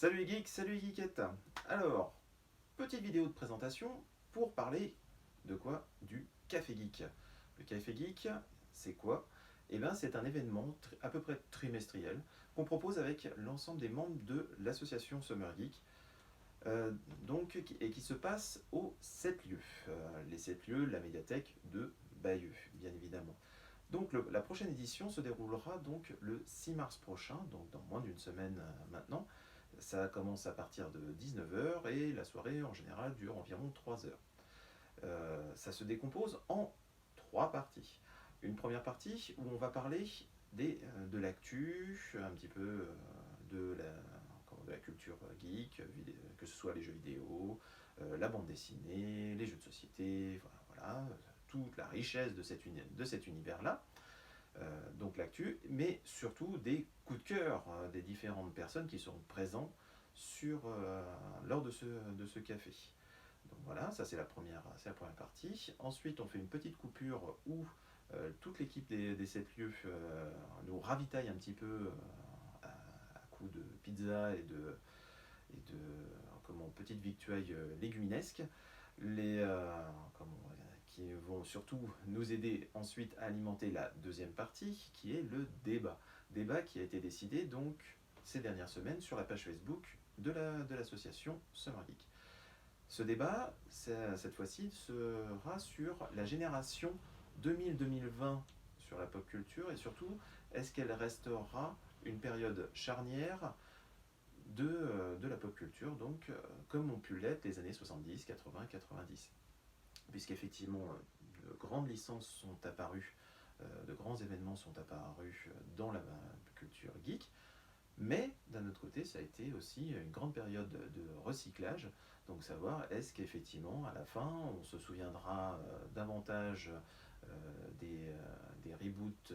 Salut les geeks, salut les geekettes. Alors, petite vidéo de présentation pour parler de quoi? Du Café Geek. Le Café Geek, c'est quoi? Eh bien, c'est un événement à peu près trimestriel qu'on propose avec l'ensemble des membres de l'association Summer Geek, et qui se passe aux 7 lieux. Les 7 lieux, la médiathèque de Bayeux, bien évidemment. Donc la prochaine édition se déroulera donc le 6 mars prochain, donc dans moins d'une semaine maintenant. Ça commence à partir de 19 heures et la soirée en général dure environ 3 heures. Ça se décompose en 3 parties. Une première partie où on va parler de l'actu, un petit peu de la culture geek, que ce soit les jeux vidéo, la bande dessinée, les jeux de société, voilà, toute la richesse de cet univers-là. Donc l'actu, mais surtout des coups de cœur des différentes personnes qui seront présentes lors de ce café. Donc voilà, ça c'est la première partie. Ensuite, on fait une petite coupure où toute l'équipe des 7 lieux nous ravitaille un petit peu à coups de pizza et de petites victuailles léguminesques. Les, comment, qui vont surtout nous aider ensuite à alimenter la deuxième partie, qui est le débat. Débat qui a été décidé donc ces dernières semaines sur la page Facebook de l'association Summer Geek. Ce débat, cette fois-ci, sera sur la génération 2000-2020 sur la pop culture et surtout, est-ce qu'elle restera une période charnière de la pop culture, donc comme ont pu l'être les années 70, 80, 90. Puisqu'effectivement, de grandes licences sont apparues, de grands événements sont apparus dans la culture geek, mais d'un autre côté, ça a été aussi une grande période de recyclage, donc savoir est-ce qu'effectivement, à la fin, on se souviendra davantage des reboots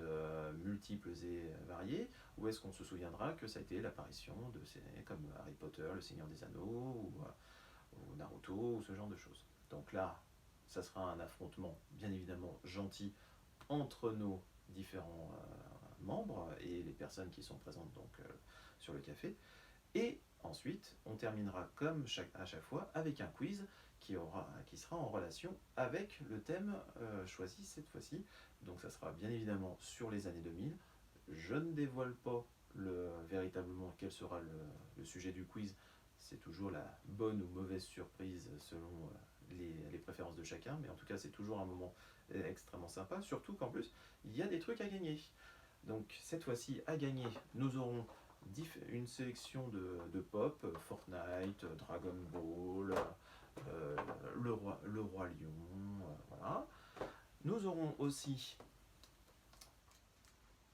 multiples et variés, ou est-ce qu'on se souviendra que ça a été l'apparition de séries comme Harry Potter, Le Seigneur des Anneaux, ou Naruto, ou ce genre de choses. Donc là, ça sera un affrontement bien évidemment gentil entre nos différents membres et les personnes qui sont présentes donc sur le café. Et ensuite, on terminera comme à chaque fois avec un quiz qui sera en relation avec le thème choisi cette fois-ci. Donc ça sera bien évidemment sur les années 2000. Je ne dévoile pas véritablement quel sera le sujet du quiz. C'est toujours la bonne ou mauvaise surprise selon les préférences de chacun, mais en tout cas c'est toujours un moment extrêmement sympa, surtout qu'en plus il y a des trucs à gagner. Donc cette fois-ci à gagner, nous aurons une sélection de pop, Fortnite, Dragon Ball, le Roi Lion, voilà. Nous aurons aussi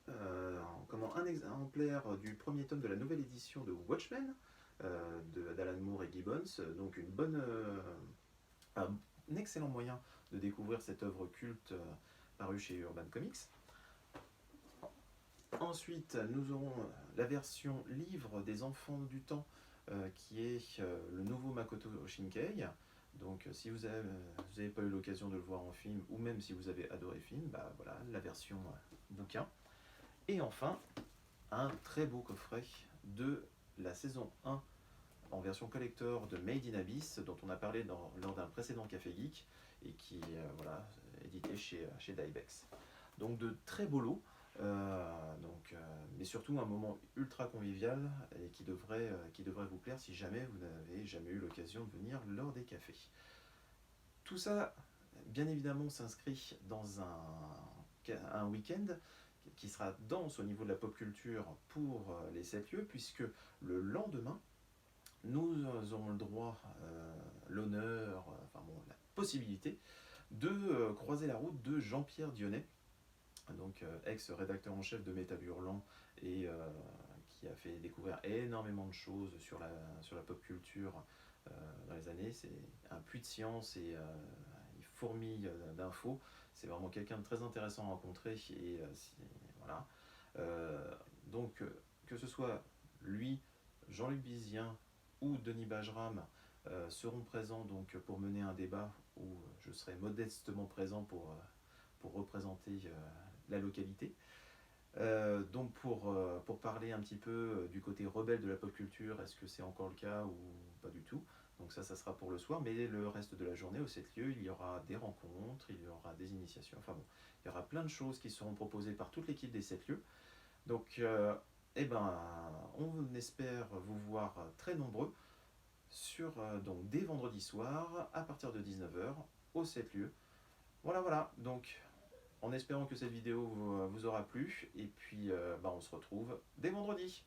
un exemplaire du premier tome de la nouvelle édition de Watchmen, d'Alan Moore et Gibbons, donc un excellent moyen de découvrir cette œuvre culte parue chez Urban Comics. Ensuite, nous aurons la version livre des Enfants du Temps, qui est le nouveau Makoto Shinkai. Donc, si vous n'avez pas eu l'occasion de le voir en film, ou même si vous avez adoré le film, bah voilà, la version bouquin. Et enfin, un très beau coffret de la saison 1 en version collector de Made in Abyss, dont on a parlé lors d'un précédent Café Geek, et qui est édité chez Dybex. Donc de très beaux lots, mais surtout un moment ultra convivial et qui devrait vous plaire si jamais vous n'avez jamais eu l'occasion de venir lors des cafés. Tout ça, bien évidemment, s'inscrit dans un week-end qui sera dense au niveau de la pop culture pour les 7 lieux, puisque le lendemain, nous aurons le droit, l'honneur, la possibilité de croiser la route de Jean-Pierre Dionnet, donc ex-rédacteur en chef de Métal Hurlant et qui a fait découvrir énormément de choses sur la pop culture dans les années. C'est un puits de science et il fourmille d'infos. C'est vraiment quelqu'un de très intéressant à rencontrer et voilà. Donc que ce soit lui, Jean-Luc Bizien ou Denis Bajram seront présents donc pour mener un débat où je serai modestement présent pour représenter la localité. Donc pour parler un petit peu du côté rebelle de la pop culture, est-ce que c'est encore le cas ou pas du tout? Donc ça sera pour le soir, mais le reste de la journée au 7 lieux, il y aura des rencontres, il y aura des initiations, enfin bon, il y aura plein de choses qui seront proposées par toute l'équipe des 7 lieux. Donc eh ben, on espère vous voir très nombreux donc dès vendredi soir à partir de 19h au 7 lieux. Voilà, voilà, donc en espérant que cette vidéo vous aura plu, et puis on se retrouve dès vendredi.